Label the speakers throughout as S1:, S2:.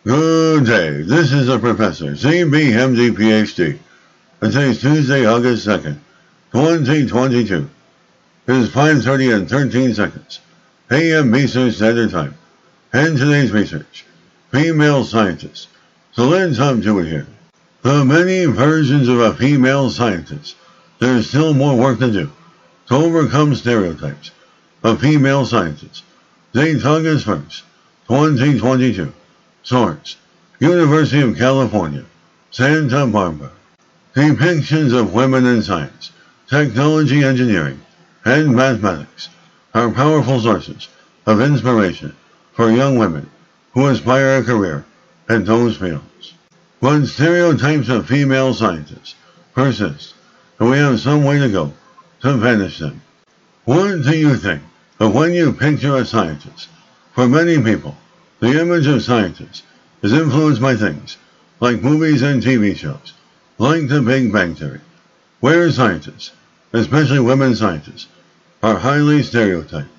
S1: Good day, this is the Professor, drwillphd, PhD. And today's Tuesday, August 2nd, 2022. It is 5:30 and 13 seconds, a.m. Eastern Standard Time. And today's research, female scientists. So let's hop to it here. The many versions of a female scientist. There is still more work to do to overcome stereotypes of female scientists. Date August 1st, 2022. Source: University of California, Santa Barbara. Depictions of women in science, technology, engineering, and mathematics are powerful sources of inspiration for young women who aspire a career in those fields. But stereotypes of female scientists persist, and we have some way to go to vanish them. What do you think of when you picture a scientist? For many people, the image of scientists is influenced by things like movies and TV shows, like The Big Bang Theory, where scientists, especially women scientists, are highly stereotyped.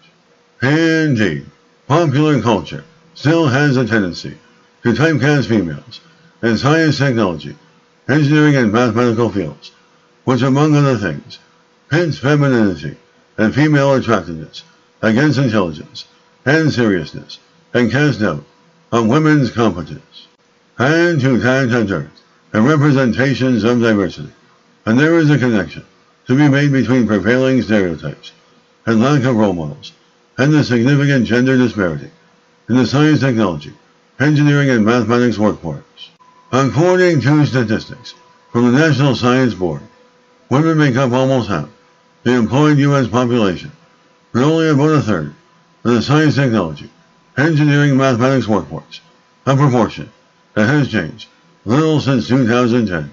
S1: Indeed, popular culture still has a tendency to typecast females in science, technology, engineering, and mathematical fields, which, among other things, pits femininity and female attractiveness against intelligence and seriousness, and cast doubt on women's competence. And to tag to dirt and representations of diversity, and there is a connection to be made between prevailing stereotypes and lack of role models, and the significant gender disparity in the science, technology, engineering, and mathematics workforce. According to statistics from the National Science Board, women make up almost half the employed U.S. population, but only about a third of the science, technology, engineering, mathematics workforce, a proportion that has changed little since 2010.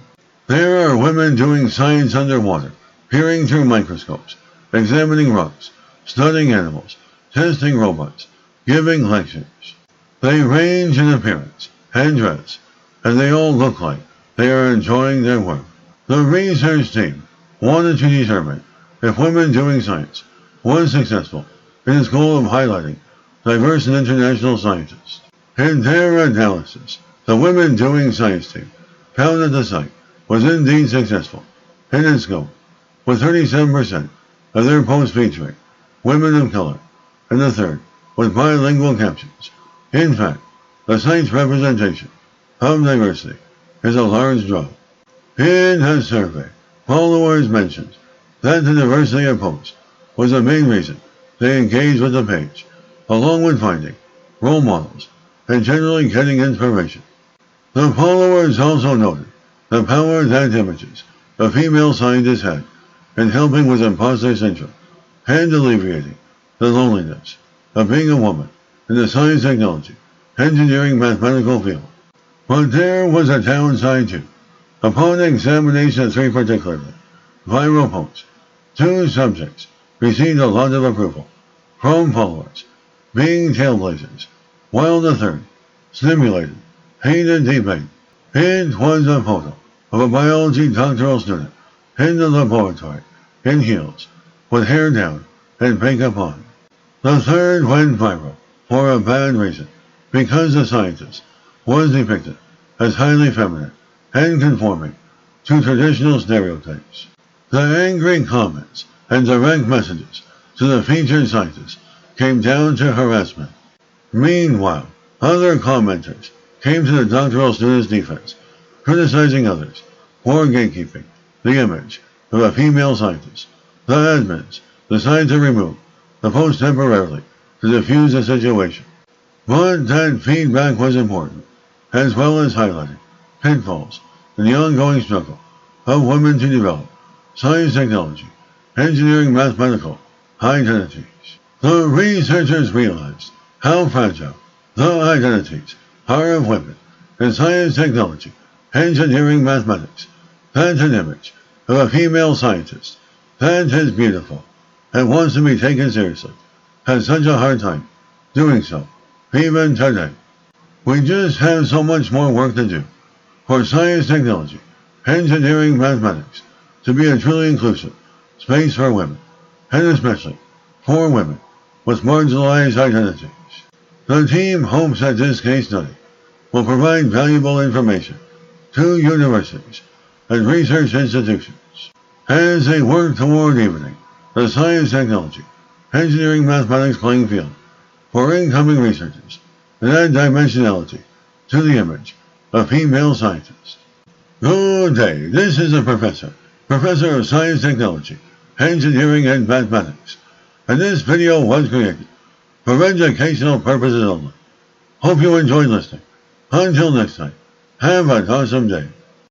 S1: There are women doing science underwater, peering through microscopes, examining rocks, studying animals, testing robots, giving lectures. They range in appearance and dress, and they all look like they are enjoying their work. The research team wanted to determine if women doing science was successful in its goal of highlighting diverse and international scientists. In their analysis, the women doing science team found that the site was indeed successful in its goal, with 37% of their posts featuring women of color, and a third with bilingual captions. In fact, the site's representation of diversity is a large draw. In a survey, followers mentioned that the diversity of posts was the main reason they engaged with the page, along with finding role models and generally getting inspiration. The followers also noted the power that images of female scientists had in helping with imposter syndrome and alleviating the loneliness of being a woman in the science, technology, engineering, mathematical field. But there was a downside too. Upon examination of three particularly viral posts, two subjects received a lot of approval from followers, being trailblazers, while the third stimulated heated debate. It was a photo of a biology doctoral student in the laboratory in heels, with hair down and makeup on. The third went viral for a bad reason, because the scientist was depicted as highly feminine and conforming to traditional stereotypes. The angry comments and direct messages to the featured scientist came down to harassment. Meanwhile, other commenters came to the doctoral student's defense, criticizing others for gatekeeping the image of a female scientist. The admins decided to remove the post temporarily to defuse the situation. But that feedback was important, as well as highlighting pitfalls in the ongoing struggle of women to develop science, technology, engineering, mathematical identities. The researchers realized how fragile the identities are of women in science, technology, engineering, mathematics. That an image of a female scientist that is beautiful and wants to be taken seriously has such a hard time doing so, even today. We just have so much more work to do for science, technology, engineering, mathematics to be a truly inclusive space for women, and especially for women with marginalized identities. The team hopes that this case study will provide valuable information to universities and research institutions as they work toward evening the science, technology, engineering, mathematics playing field for incoming researchers and add dimensionality to the image of female scientists. Good day, this is a professor of science, technology, engineering, and mathematics, and this video was created for educational purposes only. Hope you enjoyed listening. Until next time, have an awesome day.